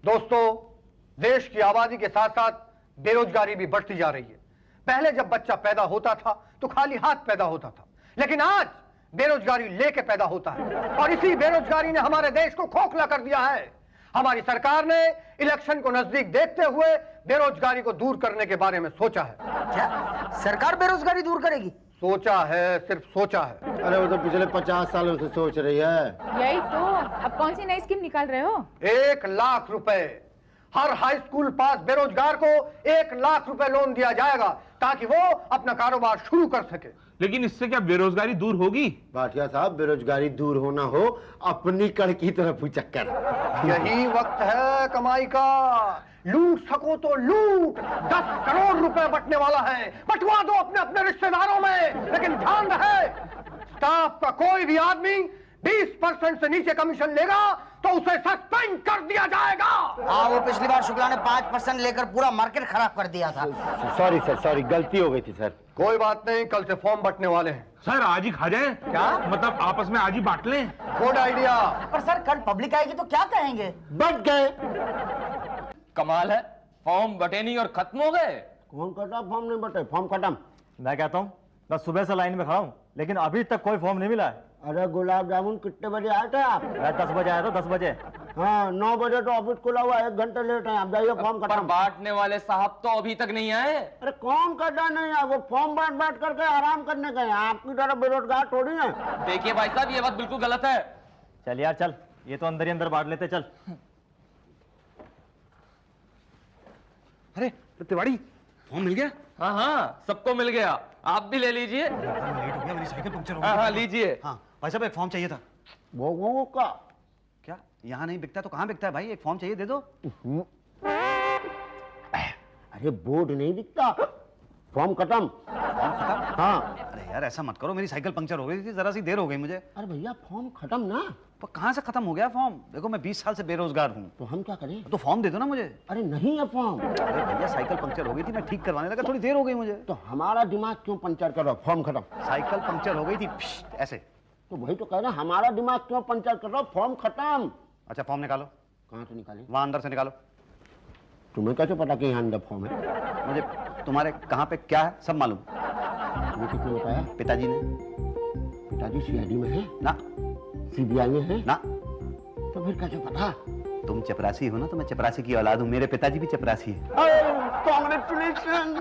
दोस्तों, देश की आबादी के साथ साथ बेरोजगारी भी बढ़ती जा रही है। पहले जब बच्चा पैदा होता था तो खाली हाथ पैदा होता था, लेकिन आज बेरोजगारी लेके पैदा होता है और इसी बेरोजगारी ने हमारे देश को खोखला कर दिया है। हमारी सरकार ने इलेक्शन को नजदीक देखते हुए बेरोजगारी को दूर करने के बारे में सोचा है। क्या सरकार बेरोजगारी दूर करेगी? सोचा है, सिर्फ सोचा है। अरे वो तो पिछले 50 सालों से सोच रही है। यही तो। अब कौन सी नई स्कीम निकाल रहे हो? 1 लाख रुपए हर हाई स्कूल पास बेरोजगार को 1 लाख रुपए लोन दिया जाएगा ताकि वो अपना कारोबार शुरू कर सके। लेकिन इससे क्या बेरोजगारी दूर होगी? भाटिया साहब, बेरोजगारी दूर होना हो अपनी कड़ की तरफ चक्कर। यही वक्त है कमाई का। लूट सको तो लूट। 10 करोड़ रुपए बटने वाला है, बंटवा दो अपने अपने रिश्तेदारों में। लेकिन ध्यान रहे, स्टाफ का कोई भी आदमी 20% से नीचे कमीशन लेगा तो उसे सस्पेंड कर दिया जाएगा। हाँ, वो पिछली बार शुक्ला ने 5% लेकर पूरा मार्केट खराब कर दिया था। सॉरी सर, सॉरी, गलती हो गई थी सर। कोई बात नहीं, कल से फॉर्म बंटने वाले हैं। सर आज ही खा जाए? क्या मतलब आपस में आज ही बांट लें? Good idea. पर सर कल पब्लिक आएगी तो क्या कहेंगे? बट गए। कमाल है, फॉर्म बटे नहीं और खत्म हो गए। कौन कटा? फॉर्म नहीं बटे, फॉर्म खत्म। मैं कहता हूँ मैं सुबह से लाइन में खड़ा हूँ, लेकिन अभी तक कोई फॉर्म नहीं मिला है। अरे गुलाब जामुन, कितने बजे आए थे आप? 10 बजे आया था, 10 बजे। हाँ, 9 बजे तो ऑफिस खुला हुआ, 1 घंटे लेट है। आप जाइए, फॉर्म पर खत्म। बांटने वाले साहब तो अभी तक नहीं आए। अरे कौन कटा नहीं है? वो फॉर्म बांट करके आराम करने गए। आपकी तरह बेरोजगार थोड़ी है। देखिए भाई साहब, ये बात बिल्कुल गलत है। चल यार चल, ये तो अंदर ही अंदर बांट लेते। चल। अरे तिवारी, फॉर्म मिल गया? हाँ हाँ, सबको मिल गया। आप भी ले लीजिए। लेट हो गया, मेरी साइकिल पंक्चर हो गई। हाँ लीजिए। हाँ भाई साहब, एक फॉर्म चाहिए था। वो का क्या यहाँ नहीं बिकता तो कहाँ बिकता है भाई? एक फॉर्म चाहिए, दे दो। अरे बोर्ड नहीं दिखता, फॉर्म खत्म। फॉर्म खत्म? हाँ। अरे यार ऐसा मत करो, मेरी साइकिल पंक्चर हो गई थी, जरा सी देर हो गई मुझे। अरे भैया, फॉर्म खत्म ना। पर कहाँ से खत्म हो गया फॉर्म? देखो मैं 20 साल से बेरोजगार हूँ। तो हम क्या करें? तो फॉर्म दे दो ना मुझे। अरे नहीं है फॉर्म। अरे भैया साइकिल पंक्चर हो गई थी, मैं ठीक करवाने लगा, थोड़ी देर हो गई मुझे। तो हमारा दिमाग क्यों पंचर कर रहा? फॉर्म खत्म। साइकिल पंक्चर हो गई थी ऐसे। तो वही तो कह रहे हैं, हमारा दिमाग क्यों पंचर कर रहा? फॉर्म खत्म। अच्छा फॉर्म निकालो। कहाँ से निकाले? वहाँ अंदर से निकालो। तुम्हें कैसे पता कि यहाँ अंदर फॉर्म है? मुझे तुम्हारे कहाँ पे क्या है सब मालूम। तुम्हें किसने बताया? पिताजी ने। पिताजी सीआईडी में है ना। सीबीआई में है ना। तो फिर कैसे पता? तुम चपरासी हो ना, तो मैं चपरासी की औलाद हूँ, मेरे पिताजी भी चपरासी है। कांग्रेचुलेशन।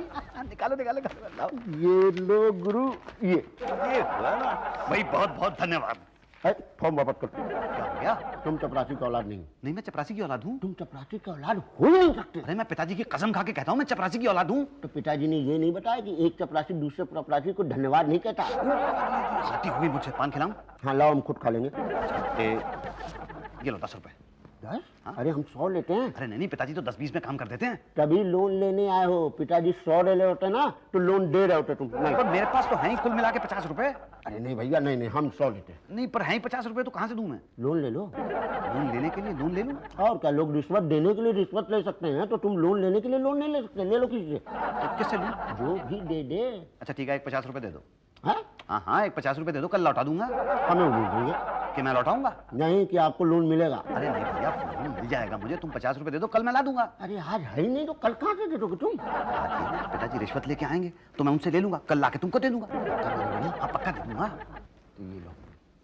निकालो निकालो निकालो। ये लो गुरु, ये हुआ ना भाई, बहुत बहुत धन्यवाद। फॉर्म वापस कर। क्या हो गया? तुम चपरासी की औलाद नहीं। नहीं मैं चपरासी की औलाद हूँ। तुम चपरासी की औलाद हो नहीं सकते। अरे मैं पिताजी की कसम खा के कहता हूँ मैं चपरासी की औलाद हूँ। तो पिताजी ने ये नहीं बताया कि एक चपरासी दूसरे चपरासी को धन्यवाद नहीं कहता? शादी हुई मुझसे, पान खिलाऊं? हाँ लाओ, हम खुद खा लेंगे। ये लो 10 रुपए। 10? अरे हम 100 लेते हैं। अरे नहीं, पिताजी तो 10-20 में काम कर देते हैं। तभी लोन लेने आए हो। पिताजी 100 ले रहे होते ना तो लोन दे रहे होते तुम। नहीं, पर मेरे पास तो है ही कुल मिला के 50 रुपए। अरे नहीं भैया, नहीं नहीं, हम 100 लेते हैं। नहीं पर है ही 50 रुपए, तो कहाँ से दूं मैं? लोन ले लो। लोन लेने के लिए लोन ले लूं? और क्या, लोग रिश्वत देने के लिए रिश्वत ले सकते हैं, तो तुम लोन लेने के लिए लोन नहीं ले सकते? ले लो किसी से। तो किससे लूं? जो भी दे दे। अच्छा ठीक है, एक 50 रुपए दे दो। हाँ, हाँ हाँ, एक 50 रुपए दे दो, कल लौटा दूंगा। हमें उम्मीद नहीं है। कि मैं लौटाऊंगा? नहीं, कि आपको लोन मिलेगा। अरे नहीं भैया, फोन मिल जाएगा मुझे, तुम 50 रुपए दे दो, कल मैं ला दूंगा। अरे आज है ही नहीं तो कल कहाँ से दे दोगे तुम? पिताजी रिश्वत लेके आएंगे तो मैं उनसे ले लूंगा, कल लाके तुमको दे दूंगा। हाँ पक्का दे दूंगा। तो ये लो,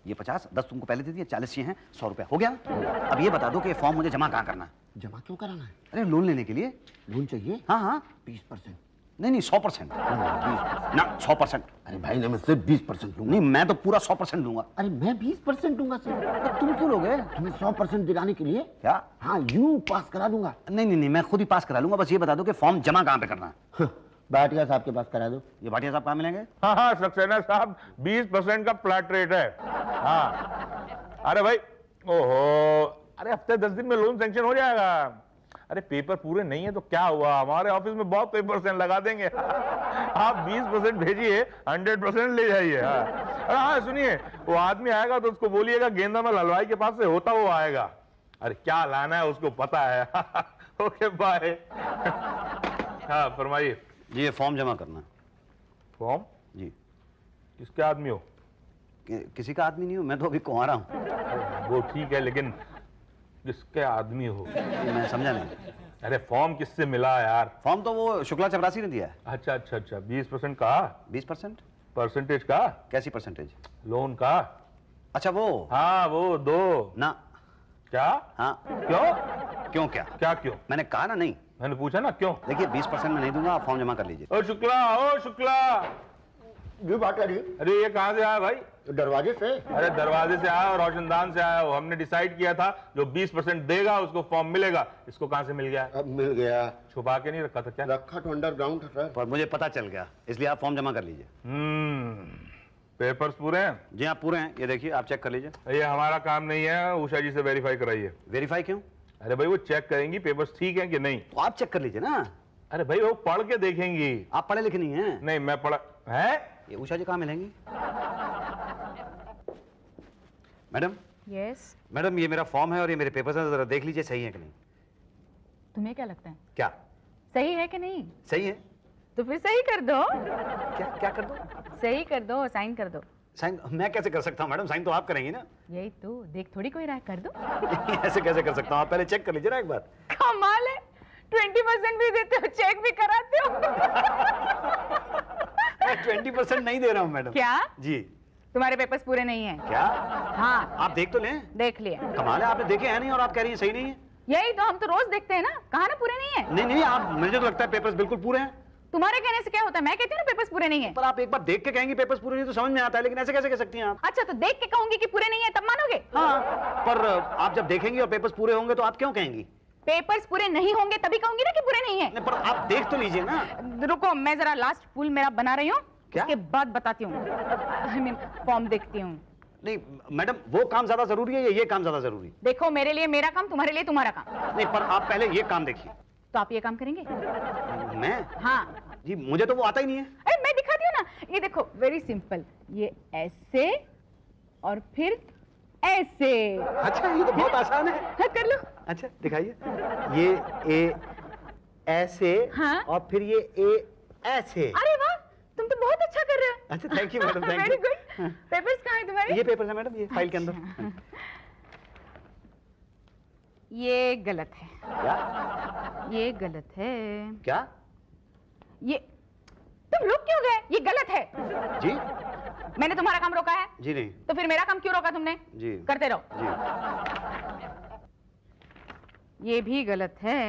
ये 50, 10 तुमको पहले दे दिए, 40 ये हैं, 100 रुपया हो गया। अब ये बता दो कि ये फॉर्म मुझे जमा कहाँ करना है? जमा क्यों कराना है? अरे लोन लेने के लिए। लोन चाहिए? हाँ हाँ। 20%? नहीं नहीं 100%। ना 100%। अरे भाई ना, मैं सिर्फ 20% दूंगा। नहीं मैं तो पूरा 100% दूंगा। अरे मैं 20% दूंगा सर। तो तुम क्यों लोगे? तुम्हें 100% दिलाने के लिए। क्या? हाँ, यूं पास करा दूंगा। नहीं नहीं नहीं, मैं खुद ही पास करा लूंगा, बस ये बता दो कि फॉर्म जमा कहाँ पे करना है? भाटिया साहब के पास करा दो। ये भाटिया साहब कहाँ मिलेंगे? हाँ हाँ सक्सेना साहब, 20% का फ्लैट रेट है। हाँ अरे भाई, ओहो, अरे हफ्ते 10 दिन में लोन सैंक्शन हो जाएगा। अरे पेपर पूरे नहीं है तो क्या हुआ, हमारे ऑफिस में बहुत पेपर लगा देंगे। आप 20% भेजिए, 100% ले जाइए। हाँ अरे हाँ सुनिए, वो आदमी आएगा तो उसको बोलिएगा गेंदा में हलवाई के पास से होता वो आएगा। अरे क्या लाना है उसको पता है। Okay bye. हाँ फरमाइए। जी ये फॉर्म जमा करना है। फॉर्म? जी। किसके आदमी हो? किसी का आदमी नहीं हूँ, मैं तो अभी कुंवारा हूँ। वो ठीक है, लेकिन किसके आदमी हो? मैं समझा नहीं। अरे फॉर्म किससे मिला यार? फॉर्म तो वो शुक्ला चपरासी ने दिया है। अच्छा अच्छा अच्छा, 20% का? 20%? परसेंटेज का? कैसी परसेंटेज? लोन का? अच्छा वो। हाँ वो दो ना। क्या? हाँ। क्यों? क्या? क्या क्यों? मैंने कहा ना नहीं। मैंने पूछा ना क्यों। देखिए 20% में नहीं दूंगा, आप फॉर्म जमा कर लीजिए। ओ शुक्ला जी बात करिए। अरे ये कहाँ से आया भाई? दरवाजे से। अरे दरवाजे से आया और रोशनदान से आया हो। हमने डिसाइड किया था जो 20% देगा उसको फॉर्म मिलेगा। इसको कहाँ से मिल गया? अब मिल गया। छुपा के नहीं रखा था क्या? रखा तो अंडरग्राउंड था सर। पर मुझे पता चल गया, इसलिए आप फॉर्म जमा कर लीजिए। पेपर्स पूरे हैं? जी आप पूरे हैं, ये देखिए आप चेक कर लीजिए। ये हमारा काम नहीं है, उषा जी से वेरीफाई कराइए। वेरीफाई क्यों? अरे भाई वो चेक करेंगी पेपर्स ठीक हैं कि नहीं। तो आप चेक कर लीजिए ना। अरे भाई वो पढ़ के देखेंगी। आप पढ़े लिखे नहीं हैं। नहीं मैं पढ़ा है। ये उषा जी कहाँ मिलेंगी? मैडम। यस। मैडम ये मेरा फॉर्म है और ये मेरे पेपर्स हैं, जरा देख लीजिए सही है कि नहीं। तुम्हें क्या लगता है क्या सही है कि नहीं? सही है? तो फिर सही कर दो। क्या क्या कर दो? सही कर दो, साइन कर दो। साइन मैं कैसे कर सकता हूँ मैडम? साइन तो आप करेंगी ना। यही तो, देख थोड़ी कोई रहा है, कर दो। ऐसे कैसे कर सकता हूँ? आप पहले चेक कर लीजिए ना एक बार। कमाल है, 20% भी देते हो, चेक भी कराते हो। मैं 20% नहीं दे रहा हूँ मैडम। क्या? जी। तुम्हारे पेपर्स पूरे नहीं है क्या? हाँ। आप देख तो लें। देख लिया। कमाल है, आपने देखे हैं नहीं और आप कह रही हैं सही नहीं है। यही तो, हम तो रोज देखते हैं ना, कहा ना पूरे नहीं है। नहीं नहीं, आप मुझे तो लगता है पेपर्स बिल्कुल पूरे हैं। तुम्हारे कहने से क्या होता है? मैं कहती हूँ ना पेपर्स पूरे नहीं है। पर आप एक बार देख के कहेंगी पेपर्स पूरे नहीं तो समझ में आता है, लेकिन ऐसे कैसे कह सकती हैं आप? अच्छा तो देख के कहूंगी कि पूरे नहीं है तब मानोगे? हाँ, पर आप जब देखेंगी और पेपर्स पूरे होंगे तो आप क्यों कहेंगी? पेपर्स पूरे नहीं होंगे तभी कहूंगी ना कि पूरे नहीं है। नहीं, पर आप देख तो लीजिए ना। रुको, मैं जरा लास्ट फूल मेरा बना रही हूँ, क्या? उसके बाद बताती हूँ। आई मीन फॉर्म देखती हूँ। नहीं मैडम, वो काम ज्यादा जरूरी है या ये काम ज्यादा जरूरी? देखो, मेरे लिए मेरा काम, तुम्हारे लिए तुम्हारा काम। नहीं, पर आप पहले ये काम देखिए। तो आप ये काम करेंगे? मैं? हाँ जी, मुझे तो वो आता ही नहीं है। अरे मैं दिखाती हूँ ना, ये देखो, वेरी सिंपल। ये ऐसे और फिर ऐसे। अच्छा, ये तो बहुत आसान है। हाँ, कर लो। अच्छा दिखाइए। ये ए ऐसे। हाँ? और फिर ये ए ऐसे। अरे वाह, तुम तो बहुत अच्छा कर रहे हो। अच्छा, thank you madam, thank you. Very good. Papers कहाँ हैं तुम्हारे? ये पेपर है मैडम, ये फाइल के अंदर। अच्छा। ये गलत है। क्या? ये गलत है। क्या? ये तुम रुक क्यों गए? ये गलत है। जी? मैंने तुम्हारा काम रोका है? जी नहीं। तो फिर मेरा काम क्यों रोका तुमने? जी। करते रहो। जी। ये भी गलत है।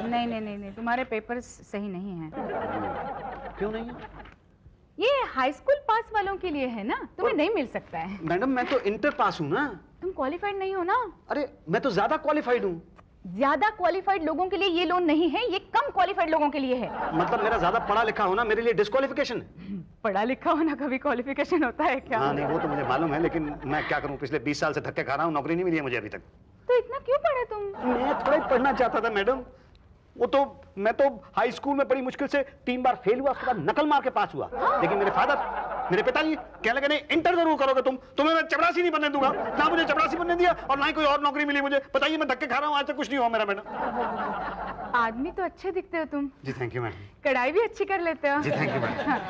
नहीं नहीं नहीं नहीं, तुम्हारे पेपर्स सही नहीं हैं। क्यों नहीं है? ये हाई स्कूल पास वालों के लिए है ना, तुम्हें नहीं मिल सकता है। मैडम मैं तो इंटर पास हूँ ना। तुम क्वालिफाइड नहीं हो ना। अरे मैं तो ज्यादा क्वालिफाइड हूँ। ज्यादा क्वालिफाइड लोगों के लिए ये लोन नहीं है, ये कम क्वालिफाइड लोगों के लिए है। मतलब मेरा ज्यादा पढ़ा लिखा होना मेरे लिए डिस्क्वालिफिकेशन है? पढ़ा लिखा होना कभी क्वालिफिकेशन होता है क्या? हाँ नहीं, वो तो मुझे मालूम है, लेकिन मैं क्या करूँ, पिछले 20 साल से धक्के खा रहा हूँ, नौकरी नहीं मिली है मुझे अभी तक। तो इतना क्यों पढ़े तुम? मैं थोड़ा ही पढ़ना चाहता था मैडम। वो तो मैं तो हाई स्कूल में बड़ी मुश्किल से 3 बार फेल हुआ, उसके बाद नकल मार के पास हुआ। लेकिन मेरे फादर, मेरे पिताजी कहने लगे नहीं, इंटर जरूर करोगे तुम, तुम्हें मैं चपरासी नहीं बनने दूंगा। ना मुझे चपरासी बनने दिया और ना ही कोई और नौकरी मिली मुझे। बताइए, मैं धक्के खा रहा हूँ, आज तक कुछ नहीं हुआ मेरा मैडम। आदमी तो अच्छे दिखते हो तुम। जी थैंक यू मैडम। कढ़ाई भी अच्छी कर लेते हो। जी थैंक यू मैडम। हाँ,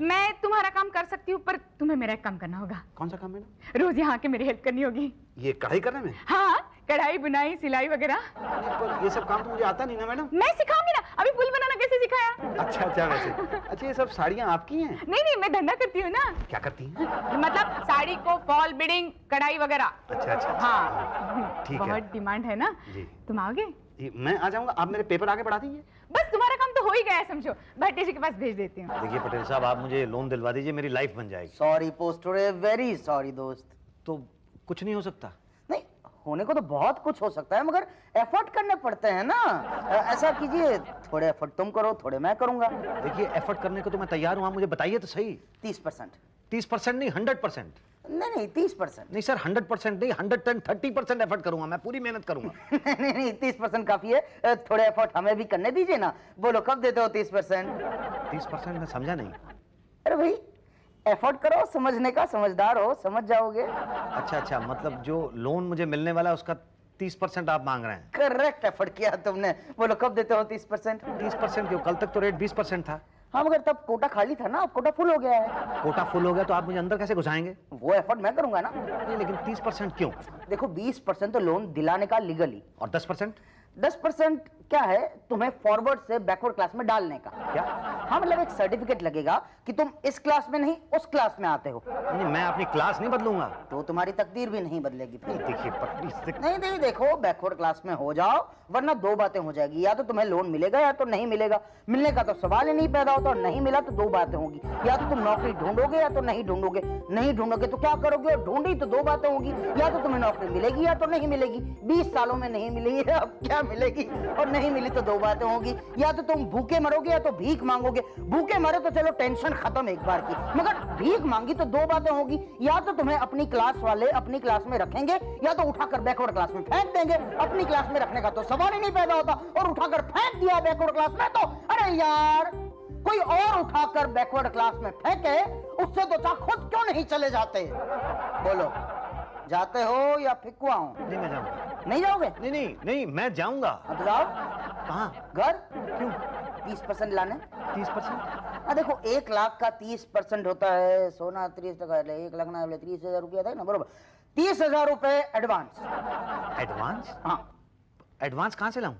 मैं तुम्हारा काम कर सकती हूँ, पर तुम्हें मेरा एक काम करना होगा। कौन सा काम मैडम? रोज यहाँ के मेरी हेल्प करनी होगी। ये कढ़ाई करने में? हाँ, कढ़ाई, बुनाई, सिलाई वगैरह। पर ये सब काम तो मुझे आता नहीं ना मैडम। मैं सिखाऊंगी ना, अभी फूल बनाना कैसे सिखाया? अच्छा अच्छा, वैसे अच्छा ये सब साड़ियाँ आपकी हैं? नहीं नहीं, मैं धंधा करती हूँ ना। क्या करती हैं? मतलब साड़ी को फॉल बिडिंग, कढ़ाई वगैरह। अच्छा अच्छा। हाँ ठीक है। बहुत डिमांड है ना। जी। तुम आओगे? जी मैं आ जाऊंगा, आप मेरे पेपर आगे बढ़ा दीजिए। बस तुम्हारा काम तो हो ही गया है, समझो। भट्टी जी के पास भेज देती हूँ। देखिए पटेल साहब, आप मुझे लोन दिलवा दीजिए, मेरी लाइफ बन जाएगी। सॉरी पोस्टर, वेरी सॉरी दोस्त। तो कुछ नहीं हो सकता? नहीं, होने को तो बहुत कुछ हो सकता है, मगर एफर्ट करने पड़ते हैं ना। ऐसा कीजिए, थोड़े एफर्ट तुम करो, थोड़े मैं करूंगा। देखिए एफर्ट करने को तो मैं तैयार हूँ, आप मुझे बताइए तो सही। 30%। 30% नहीं, 100%। नहीं नहीं, 30%। नहीं सर, 100% नहीं, 130% एफर्ट करूंगा, मैं पूरी मेहनत करूंगा। नहीं नहीं, 30% काफी है। थोड़े एफर्ट हमें भी करने दीजिए ना। बोलो कब देते हो 30%? 30% मैं समझा नहीं। अरे भाई, एफर्ट करो, समझने का, समझदार हो, समझ जाओगे। अच्छा अच्छा, मतलब जो लोन मुझे मिलने वाला है उसका 30% आप मांग रहे हैं? करेक्ट एफर्ट किया तुमने। बोलो कब देते हो 30%? 30% क्यों? कल तक तो रेट 20% था। हाँ मगर तब कोटा खाली था ना, अब कोटा फुल हो गया है। कोटा फुल हो गया तो आप मुझे अंदर कैसे घुसाएंगे? वो एफर्ट मैं करूंगा ना। नहीं, लेकिन 30% क्यों? देखो 20% तो लोन दिलाने का लीगली, और 10%? 10% क्या है, तुम्हें फॉरवर्ड से बैकवर्ड क्लास में डालने का। क्या? हाँ मतलब एक सर्टिफिकेट लगेगा कि तुम इस क्लास में नहीं उस क्लास में आते हो। नहीं, मैं अपनी क्लास नहीं बदलूंगा। तो तुम्हारी तकदीर भी नहीं बदलेगी फिर। देखिए पटरी से नहीं नहीं, देखो बैकवर्ड क्लास में हो जाओ, वरना दो बातें हो जाएगी, या तो तुम्हें लोन मिलेगा या तो नहीं मिलेगा। मिलने का तो सवाल ही नहीं पैदा होता, और नहीं मिला तो दो बातें होगी, या तो तुम नौकरी ढूंढोगे या तो नहीं ढूंढोगे। नहीं ढूंढोगे तो क्या करोगे, और ढूंढी तो दो बातें होगी, या तो तुम्हें नौकरी मिलेगी या तो नहीं मिलेगी। 20 सालों में नहीं मिली है, अब क्या मिलेगी, और नहीं मिली तो दो बातें होगी, या तो तुम भूखे मरोगे या तो भीख मांगोगे। भूखे मरे तो चलो टेंशन खत्म एक बार की, मगर भीख मांगी तो दो बातें होगी, या तो तुम्हें अपनी क्लास वाले अपनी क्लास में रखेंगे या तो उठाकर बैकवर्ड क्लास में फेंक देंगे। अपनी क्लास में रखने का तो सवाल ही नहीं पैदा होता, और उठाकर फेंक दिया बैकवर्ड क्लास में तो अरे यार, कोई और उठाकर बैकवर्ड क्लास में फेंके, उससे तो चाह खुद क्यों नहीं चले जाते। बोलो, जाते हो या फिकवाऊं? नहीं, मैं जाऊंगा। नहीं जाओगे? नहीं नहीं नहीं, मैं जाऊंगा। अब जाओ। कहाँ? घर क्यों? 30% लाने। 30%? हाँ देखो 1 लाख का 30% होता है, सोना 30%, 1 लाख ना 30,000 रुपया था ना, बरोबर। 30,000 रुपए एडवांस। एडवांस? हाँ। एडवांस कहाँ से लाऊं?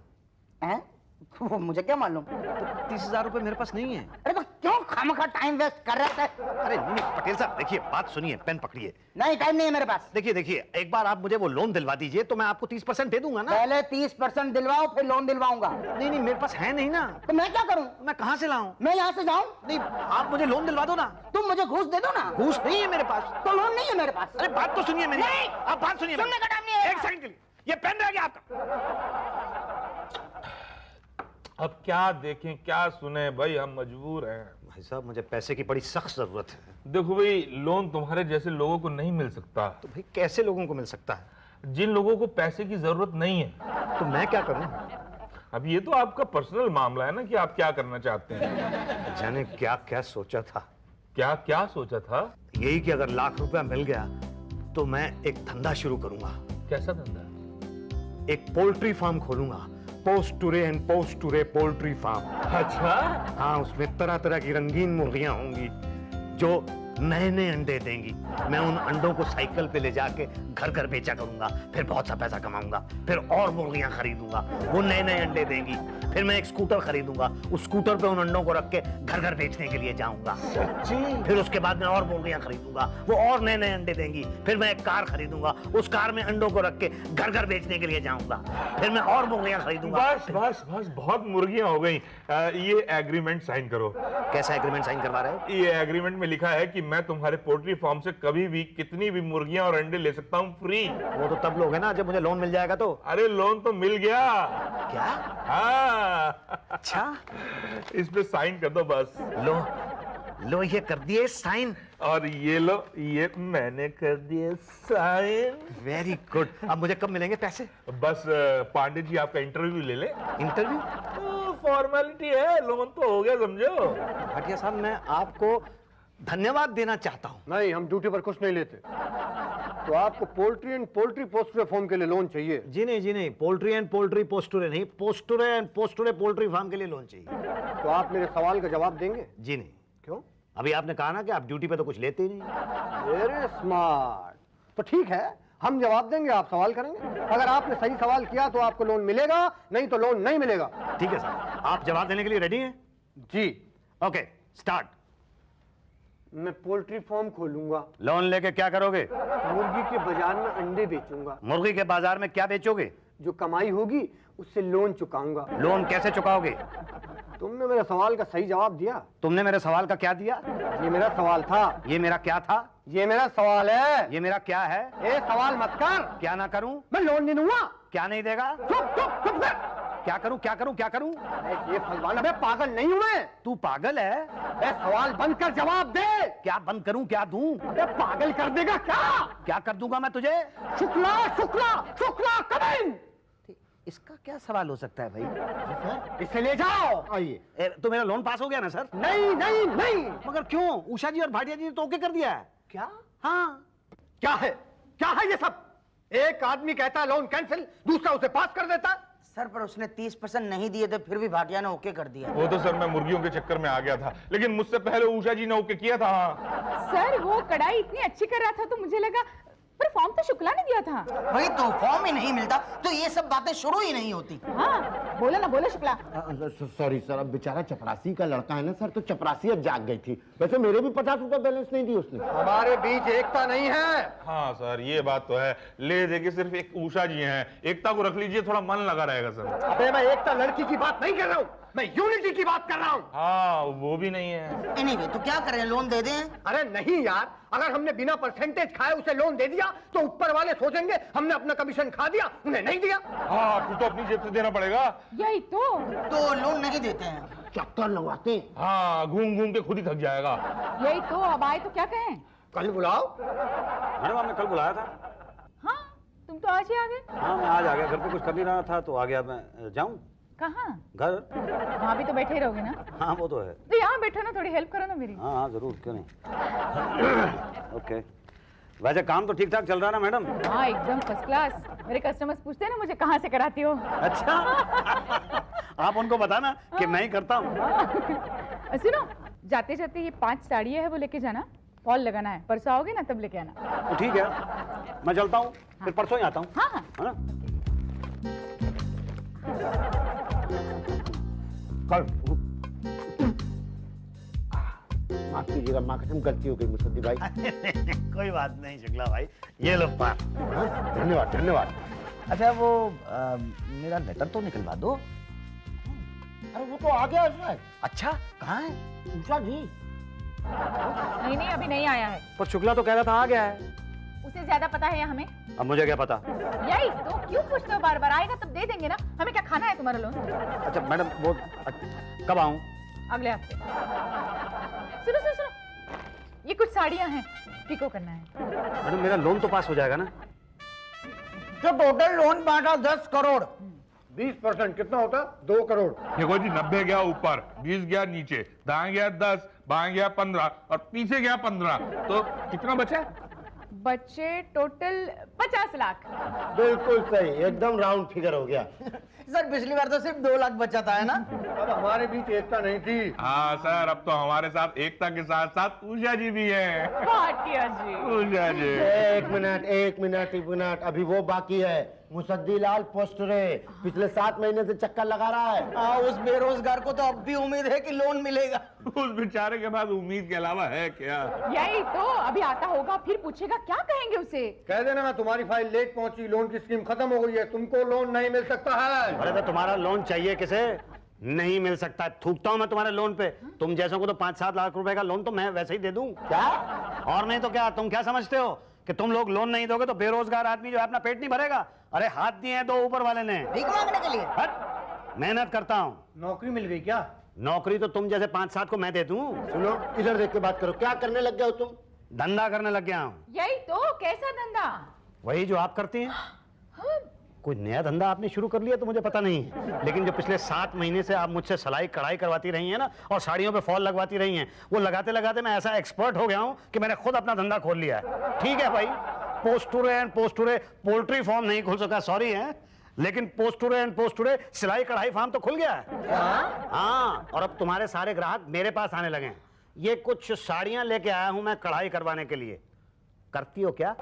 हैं? वो मुझे क्या मालूम। तो 30,000 रुपए मेरे पास नहीं है। अरे तो क्यों खामखा टाइम वेस्ट कर रहे थे? अरे नहीं पटेल साहब, देखिए बात सुनिए, पेन पकड़िए। नहीं, टाइम नहीं है मेरे पास। देखिए देखिए, एक बार आप मुझे वो लोन दिलवा दीजिए तो मैं आपको 30% दे दूंगा ना। पहले 30% दिलवाओ, फिर लोन दिलवाऊंगा। नहीं नहीं, मेरे पास है नहीं ना। तो मैं क्या करूं? मैं कहाँ से लाऊं? मैं यहाँ से जाऊं? नहीं, आप मुझे लोन दिलवा दो ना। तुम मुझे घूस दे दो ना। घूस नहीं है मेरे पास। तो लोन नहीं है मेरे पास। अरे बात तो सुनिए मेरी। नहीं। आप बात सुनिए। सुनने का टाइम नहीं है। एक सेकंड के लिए, ये पेन रह गया आपका। अब क्या देखें क्या सुने भाई, हम मजबूर हैं। भाई साहब, मुझे पैसे की बड़ी सख्त जरूरत है। देखो भाई, लोन तुम्हारे जैसे लोगों को नहीं मिल सकता। तो भाई कैसे लोगों को मिल सकता है? जिन लोगों को पैसे की जरूरत नहीं है। तो मैं क्या करूं? अब ये तो आपका पर्सनल मामला है ना कि आप क्या करना चाहते हैं। जाने क्या क्या सोचा था। क्या क्या सोचा था? यही कि अगर लाख रुपया मिल गया तो मैं एक धंधा शुरू करूंगा। कैसा धंधा? एक पोल्ट्री फार्म खोलूंगा। पोस्ट टूरे एंड पोस्ट टूरे पोल्ट्री फार्म। अच्छा। हाँ, उसमें तरह तरह की रंगीन मुर्गियां होंगी जो नए नए अंडे देंगी। मैं उन अंडों को साइकिल पे ले जाके घर घर बेचा करूंगा, फिर बहुत सा पैसा कमाऊंगा, फिर और मुर्गियां खरीदूंगा, वो नए नए अंडे देंगी। फिर मैं एक स्कूटर खरीदूंगा, उस स्कूटर पे उन अंडों को रख के घर घर बेचने के लिए जाऊंगा। सच्ची? फिर उसके बाद मैं और मुर्गियां खरीदूंगा, वो और नए नए अंडे देंगी। फिर मैं एक कार खरीदूंगा, उस कार में अंडों को रख के घर घर बेचने के लिए जाऊंगा। फिर मैं और मुर्गियां खरीदूंगा। बस बस बस, बहुत मुर्गियां हो गई। ये एग्रीमेंट साइन करो। कैसा एग्रीमेंट साइन करवा रहे हो? ये एग्रीमेंट में लिखा है कि मैं तुम्हारे पोल्ट्री फार्म से कभी भी कितनी भी मुर्गियां और अंडे ले सकता हूँ फ्री। वो तो तब लोग है ना जब मुझे लोन मिल जाएगा तो। अरे लोन तो मिल गया। क्या? हाँ। अच्छा, इस पे साइन कर दो बस। लो ये कर दिए साइन। और ये लो, ये मैंने कर दिए साइन। Very good. अब मुझे कब मिलेंगे पैसे? बस पांडे जी आपका इंटरव्यू ले ले। इंटरव्यू? फॉर्मेलिटी है, लोन तो हो गया समझो। भाटिया साहब, मैं आपको धन्यवाद देना चाहता हूँ। नहीं, हम ड्यूटी पर कुछ नहीं लेते। तो आपको पोल्ट्री एंड पोल्ट्री पोस्टुरे फॉर्म के लिए लोन चाहिए? जी नहीं, पोल्ट्री एंड पोल्ट्री पोस्टुरे नहीं, पोस्टुरे एंड पोस्टुरे पोल्ट्री फार्म के लिए लोन चाहिए। तो आप मेरे सवाल का जवाब देंगे? जी नहीं। क्यों? अभी आपने कहा ना कि आप ड्यूटी पे तो कुछ लेते ही नहीं। Very smart. तो ठीक है, हम जवाब देंगे, आप सवाल करेंगे। अगर आपने सही सवाल किया तो आपको लोन मिलेगा, नहीं तो लोन नहीं मिलेगा। ठीक है सर, आप जवाब देने के लिए रेडी हैं? जी। Okay, start. मैं पोल्ट्री फार्म खोलूंगा। लोन लेके क्या करोगे? मुर्गी के बाजार में अंडे बेचूंगा। मुर्गी के बाजार में क्या बेचोगे? जो कमाई होगी उससे लोन चुकाऊंगा। लोन कैसे चुकाओगे? तुमने मेरे सवाल का सही जवाब दिया। तुमने मेरे सवाल का क्या दिया? ये मेरा सवाल था। ये मेरा क्या था? ये मेरा सवाल है। ये मेरा क्या है? ए सवाल मत कर। क्या ना करूं? मैं लोन नहीं दूंगा। क्या नहीं देगा? चुप चुप चुप कर। क्या करूं क्या करूं क्या करूं? ये फलवान, अबे पागल नहीं हूं मैं। तू पागल है? ए सवाल बंद कर, जवाब दे। क्या बंद करूं क्या दूं? अबे पागल कर देगा क्या? क्या कर दूंगा मैं तुझे? शुक्ला शुक्ला शुक्ला कमिंग। इसका क्या सवाल हो सकता है भाई? इसे ले जाओ। आइए। तो मेरा लोन पास हो गया ना सर? नहीं नहीं नहीं। मगर क्यों? उषा जी और भाटिया जी ने तो ओके कर दिया है। क्या? हाँ। क्या है ये सब? एक आदमी कहता है लोन कैंसिल, दूसरा उसे पास कर देता है। सर पर उसने 30% नहीं दिए थे, फिर भी भाटिया ने ओके कर दिया। वो तो सर मैं मुर्गियों के चक्कर में आ गया था, लेकिन मुझसे पहले उषा जी ने ओके किया था। सर वो कढ़ाई इतनी अच्छी कर रहा था तो मुझे लगा, पर फॉर्म तो शुक्ला ने दिया था। वही तो, फॉर्म ही नहीं मिलता तो ये सब बातें शुरू ही नहीं होती। हाँ बोला ना, बोला शुक्ला। सॉरी सर, अब बेचारा चपरासी का लड़का है ना सर, तो चपरासी अब जाग गई थी। वैसे मेरे भी 50 रुपए बैलेंस नहीं दी उसने। हमारे बीच एकता नहीं है। हाँ सर ये बात तो है, ले दे के सिर्फ एक उषा जी हैं, एकता को रख लीजिए, थोड़ा मन लगा रहेगा सर। अबे मैं एकता लड़की की बात नहीं कर रहा हूँ, मैं यूनिटी की बात कर रहा हूँ। हाँ वो भी नहीं है। एनीवे, तो क्या करें, लोन दे दें? अरे नहीं यार, अगर हमने बिना परसेंटेज खाए उसे लोन दे दिया तो ऊपर वाले सोचेंगे हमने अपना कमीशन खा दिया, उन्हें नहीं दिया। हाँ तू तो अपनी जेब से देना पड़ेगा। यही तो लोन नहीं देते हैं। चक्कर लगवाते हैं। हाँ घूम घूम के खुद ही थक जाएगा। यही तो, अब आए तो क्या कहें? कल बुलाओ। मैडम आपने कल बुलाया था? हाँ तुम तो आज ही आ गए। हाँ मैं आज आ गया, घर पे कुछ कर नहीं रहा था तो आ गया। मैं जाऊँ कहाँ? घर? वहाँ भी तो बैठे ही रहोगे ना? हाँ वो तो है। तो यहाँ बैठो ना, थोड़ी हेल्प करो ना मेरी। हाँ हाँ जरूर, क्यों नहीं। ओके, वैसे काम तो ठीक ठाक चल रहा है ना मैडम? हाँ एकदम फर्स्ट क्लास। मेरे कस्टमर्स पूछते हैं ना मुझे कहाँ से कराती हो। अच्छा। आप उनको बताना कि मैं ही करता हूँ। सुनो, जाते जाते ये 5 साड़ियाँ है वो लेके जाना, फॉल लगाना है, परसों आओगे ना तब लेके आना। तो ठीक है, मैं चलता हूँ, फिर परसों ही आता हूँ। हाँ हाँ है ना? कल माफ कीजिएगा, माँ कसम गलती हो गई मुसद्दी भाई। कोई बात नहीं शुक्ला भाई, ये लो पार। धन्यवाद धन्यवाद। अच्छा वो मेरा लेटर तो निकलवा दो। अरे वो तो आ गया इसमें। अच्छा कहाँ है? उषा जी। नहीं नहीं अभी नहीं आया है। पर शुक्ला तो कह रहा था आ गया है। उसे ज्यादा पता है या हमें? अब मुझे क्या पता। यही तो, क्यों पूछते हो बार बार? आएगा तब दे देंगे ना। हमें क्या खाना है तुम्हारा लोन? अच्छा मैडम वो कब आऊँ? अगले हफ्ते। सुनो सुनो सुनो, ये कुछ साड़ियाँ हैं, पिको करना है। मैडम मेरा लोन तो पास हो जाएगा ना? तो टोटल लोन बांटा 10 करोड़। 20% कितना होता? 2 करोड़। देखो जी 90 गया ऊपर, 20 गया नीचे, दाएं गया 10, बाएं गया 15 और पीछे गया 15, तो कितना बचा? बच्चे टोटल 50 लाख। बिल्कुल सही, एकदम राउंड फिगर हो गया। सर पिछली बार तो सिर्फ 2 लाख बचा था, है ना? अब हमारे बीच एकता नहीं थी। हाँ सर, अब तो हमारे साथ एकता के साथ साथ उषा जी भी हैं। भाटिया जी। उषा जी। एक मिनट, अभी वो बाकी है। मुसद्दी लाल पोस्टरे पिछले 7 महीने से चक्कर लगा रहा है। हाँ, उस बेरोजगार को तो अब भी उम्मीद है कि लोन मिलेगा। उस बेचारे के पास उम्मीद के अलावा है क्या? यही तो, अभी आता होगा फिर पूछेगा, क्या कहेंगे उसे? कह देना मैं तुम्हारी फाइल लेट पहुंची, लोन की स्कीम खत्म हो गई है, तुमको लोन नहीं मिल सकता है। अरे तो तुम्हारा लोन चाहिए किसे? नहीं मिल सकता। थूकता हूँ मैं तुम्हारे लोन पे। तुम जैसों को तो 5-7 लाख रुपए का लोन तो मैं वैसे ही दे दूं। क्या? और नहीं तो क्या? तुम क्या समझते हो कि तुम लोग लोन नहीं दोगे तो बेरोजगार आदमी जो है अपना पेट नहीं भरेगा? अरे हाथ दिए हैं 2 ऊपर वाले ने। भीख मांगने के लिए? हट, मेहनत करता हूँ। नौकरी मिल गई क्या? नौकरी तो तुम जैसे 5-7 को मैं दे दूं। सुनो, इधर देख के बात करो, क्या करने लग गए हो तुम? धंधा करने लग गया हूँ। यही तो, कैसा धंधा? वही जो आप करती हैं। कोई नया धंधा आपने शुरू कर लिया तो मुझे पता नहीं है, लेकिन जो पिछले 7 महीने से आप मुझसे सिलाई कढ़ाई करवाती रही हैं ना, और साड़ियों पे फॉल लगवाती रही हैं, वो लगाते लगाते मैं ऐसा एक्सपर्ट हो गया हूं कि मैंने खुद अपना धंधा खोल लिया है। ठीक है भाई, पोस्टुरे पोल्ट्री फार्म नहीं खुल सका, सॉरी है, लेकिन पोस्टुरे सिलाई कढ़ाई फार्म तो खुल गया है। हाँ, और अब तुम्हारे सारे ग्राहक मेरे पास आने लगे हैं। ये कुछ साड़ियां लेके आया हूं मैं कढ़ाई करवाने के लिए। करती हो क्या?